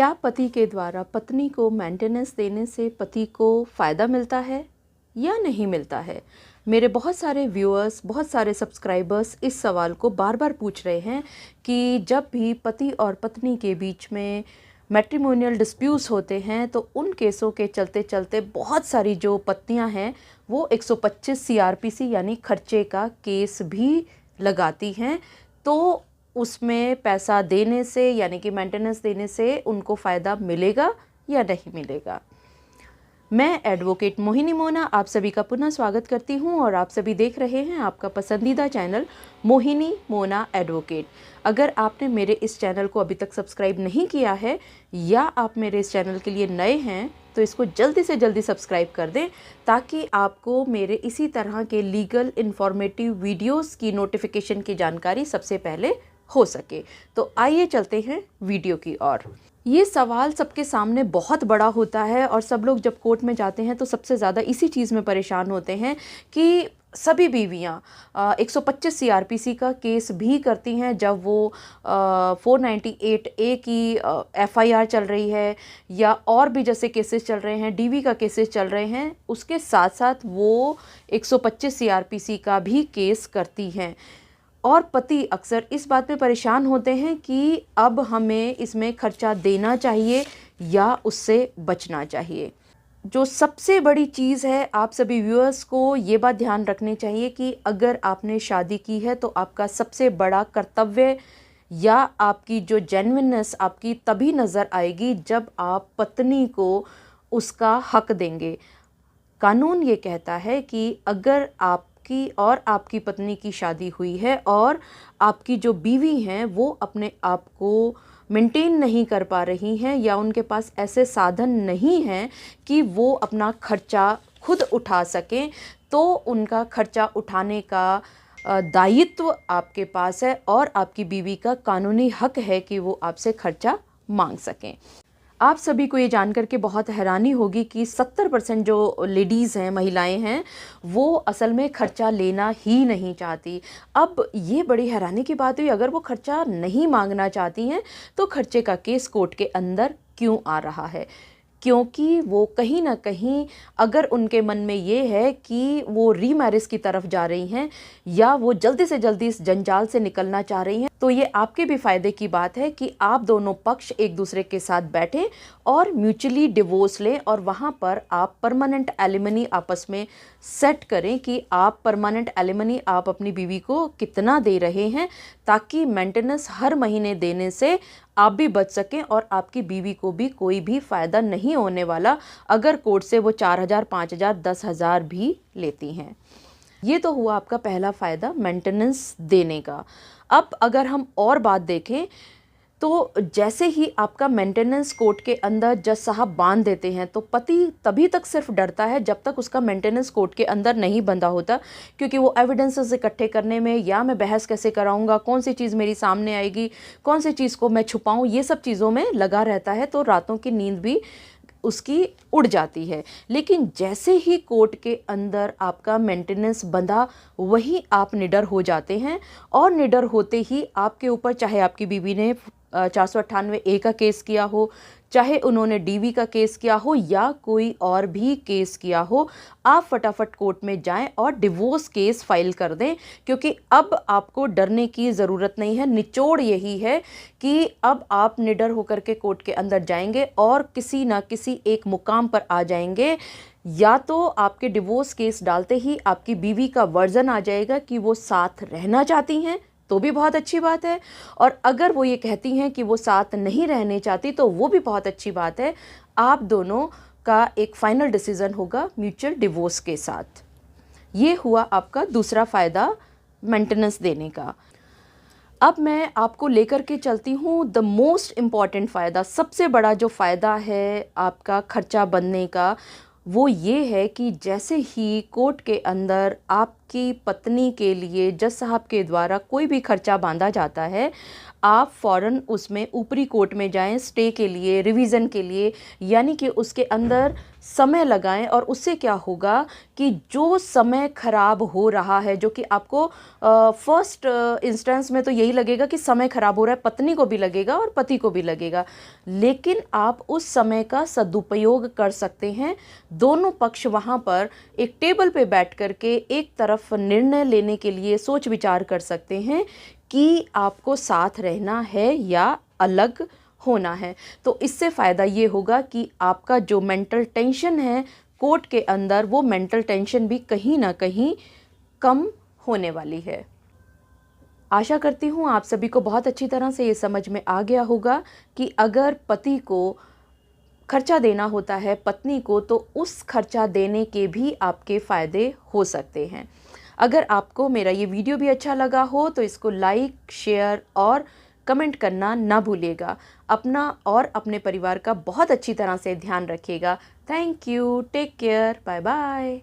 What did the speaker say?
क्या पति के द्वारा पत्नी को मेंटेनेंस देने से पति को फ़ायदा मिलता है या नहीं मिलता है? मेरे बहुत सारे व्यूअर्स, बहुत सारे सब्सक्राइबर्स इस सवाल को बार बार पूछ रहे हैं कि जब भी पति और पत्नी के बीच में मैट्रिमोनियल डिस्प्यूट्स होते हैं तो उन केसों के चलते चलते बहुत सारी जो पत्नियां हैं वो 125 सीआरपीसी यानी खर्चे का केस भी लगाती हैं। तो उसमें पैसा देने से यानी कि मेंटेनेंस देने से उनको फ़ायदा मिलेगा या नहीं मिलेगा। मैं एडवोकेट मोहिनी मोना आप सभी का पुनः स्वागत करती हूं और आप सभी देख रहे हैं आपका पसंदीदा चैनल मोहिनी मोना एडवोकेट। अगर आपने मेरे इस चैनल को अभी तक सब्सक्राइब नहीं किया है या आप मेरे इस चैनल के लिए नए हैं तो इसको जल्दी से जल्दी सब्सक्राइब कर दें ताकि आपको मेरे इसी तरह के लीगल इन्फॉर्मेटिव वीडियोस की नोटिफिकेशन की जानकारी सबसे पहले हो सके। तो आइए चलते हैं वीडियो की ओर। ये सवाल सबके सामने बहुत बड़ा होता है और सब लोग जब कोर्ट में जाते हैं तो सबसे ज़्यादा इसी चीज़ में परेशान होते हैं कि सभी बीवियाँ 125 सीआरपीसी का केस भी करती हैं जब वो 498A की एफआईआर चल रही है या और भी जैसे केसेस चल रहे हैं, डीवी का केसेस चल रहे हैं, उसके साथ साथ वो 125 सीआरपीसी का भी केस करती हैं। और पति अक्सर इस बात पे परेशान होते हैं कि अब हमें इसमें खर्चा देना चाहिए या उससे बचना चाहिए। जो सबसे बड़ी चीज़ है, आप सभी व्यूअर्स को ये बात ध्यान रखनी चाहिए कि अगर आपने शादी की है तो आपका सबसे बड़ा कर्तव्य या आपकी जो जेन्युइननेस आपकी तभी नज़र आएगी जब आप पत्नी को उसका हक देंगे। कानून ये कहता है कि अगर आपकी और आपकी पत्नी की शादी हुई है और आपकी जो बीवी हैं वो अपने आप को मेंटेन नहीं कर पा रही हैं या उनके पास ऐसे साधन नहीं हैं कि वो अपना खर्चा खुद उठा सकें, तो उनका खर्चा उठाने का दायित्व आपके पास है और आपकी बीवी का कानूनी हक है कि वो आपसे खर्चा मांग सकें। आप सभी को ये जानकर के बहुत हैरानी होगी कि 70% जो लेडीज़ हैं, महिलाएं हैं, वो असल में खर्चा लेना ही नहीं चाहती। अब ये बड़ी हैरानी की बात हुई, अगर वो खर्चा नहीं मांगना चाहती हैं तो खर्चे का केस कोर्ट के अंदर क्यों आ रहा है? क्योंकि वो कहीं ना कहीं अगर उनके मन में ये है कि वो रीमैरिज की तरफ जा रही हैं या वो जल्दी से जल्दी इस जंजाल से निकलना चाह रही हैं, तो ये आपके भी फ़ायदे की बात है कि आप दोनों पक्ष एक दूसरे के साथ बैठें और म्यूचुअली डिवोर्स लें और वहाँ पर आप परमानेंट एलिमनी आपस में सेट करें कि आप परमानेंट एलिमनी आप अपनी बीवी को कितना दे रहे हैं, ताकि मेंटेनेंस हर महीने देने से आप भी बच सकें और आपकी बीवी को भी कोई भी फ़ायदा नहीं होने वाला अगर कोर्ट से वो 4,000, 5,000, 10,000 भी लेती हैं। ये तो हुआ आपका पहला फ़ायदा मेंटेनेंस देने का। अब अगर हम और बात देखें तो जैसे ही आपका मेंटेनेंस कोर्ट के अंदर जज साहब बांध देते हैं तो पति तभी तक सिर्फ डरता है जब तक उसका मेंटेनेंस कोर्ट के अंदर नहीं बंधा होता, क्योंकि वो एविडेंसेस इकट्ठे करने में या मैं बहस कैसे कराऊंगा, कौन सी चीज़ मेरी सामने आएगी, कौन सी चीज़ को मैं छुपाऊं, ये सब चीज़ों में लगा रहता है। तो रातों की नींद भी उसकी उड़ जाती है। लेकिन जैसे ही कोर्ट के अंदर आपका मेंटेनेंस बंधा वहीं आप निडर हो जाते हैं और निडर होते ही आपके ऊपर, चाहे आपकी बीवी ने 498A का केस किया हो, चाहे उन्होंने डीवी का केस किया हो या कोई और भी केस किया हो, आप फटाफट कोर्ट में जाएं और डिवोर्स केस फाइल कर दें, क्योंकि अब आपको डरने की ज़रूरत नहीं है। निचोड़ यही है कि अब आप निडर होकर के कोर्ट के अंदर जाएंगे और किसी ना किसी एक मुकाम पर आ जाएंगे। या तो आपके डिवोर्स केस डालते ही आपकी बीवी का वर्जन आ जाएगा कि वो साथ रहना चाहती हैं, तो भी बहुत अच्छी बात है, और अगर वो ये कहती हैं कि वो साथ नहीं रहने चाहती तो वो भी बहुत अच्छी बात है। आप दोनों का एक फाइनल डिसीजन होगा म्यूचुअल डिवोर्स के साथ। ये हुआ आपका दूसरा फ़ायदा मेंटेनेंस देने का। अब मैं आपको लेकर के चलती हूँ द मोस्ट इम्पॉर्टेंट फ़ायदा, सबसे बड़ा जो फ़ायदा है आपका खर्चा बनने का, वो ये है कि जैसे ही कोर्ट के अंदर आपकी पत्नी के लिए जज साहब के द्वारा कोई भी खर्चा बांधा जाता है, आप फ़ौरन उसमें ऊपरी कोर्ट में जाएं स्टे के लिए, रिवीज़न के लिए, यानी कि उसके अंदर समय लगाएं। और उससे क्या होगा कि जो समय ख़राब हो रहा है, जो कि आपको फर्स्ट इंस्टेंस में तो यही लगेगा कि समय ख़राब हो रहा है, पत्नी को भी लगेगा और पति को भी लगेगा, लेकिन आप उस समय का सदुपयोग कर सकते हैं। दोनों पक्ष वहाँ पर एक टेबल पे बैठ कर के एक तरफ निर्णय लेने के लिए सोच विचार कर सकते हैं कि आपको साथ रहना है या अलग होना है। तो इससे फ़ायदा ये होगा कि आपका जो मेंटल टेंशन है कोर्ट के अंदर, वो मेंटल टेंशन भी कहीं ना कहीं कम होने वाली है। आशा करती हूँ आप सभी को बहुत अच्छी तरह से ये समझ में आ गया होगा कि अगर पति को खर्चा देना होता है पत्नी को, तो उस खर्चा देने के भी आपके फ़ायदे हो सकते हैं। अगर आपको मेरा ये वीडियो भी अच्छा लगा हो तो इसको लाइक, शेयर और कमेंट करना ना भूलिएगा। अपना और अपने परिवार का बहुत अच्छी तरह से ध्यान रखिएगा। Thank you, take care, bye bye.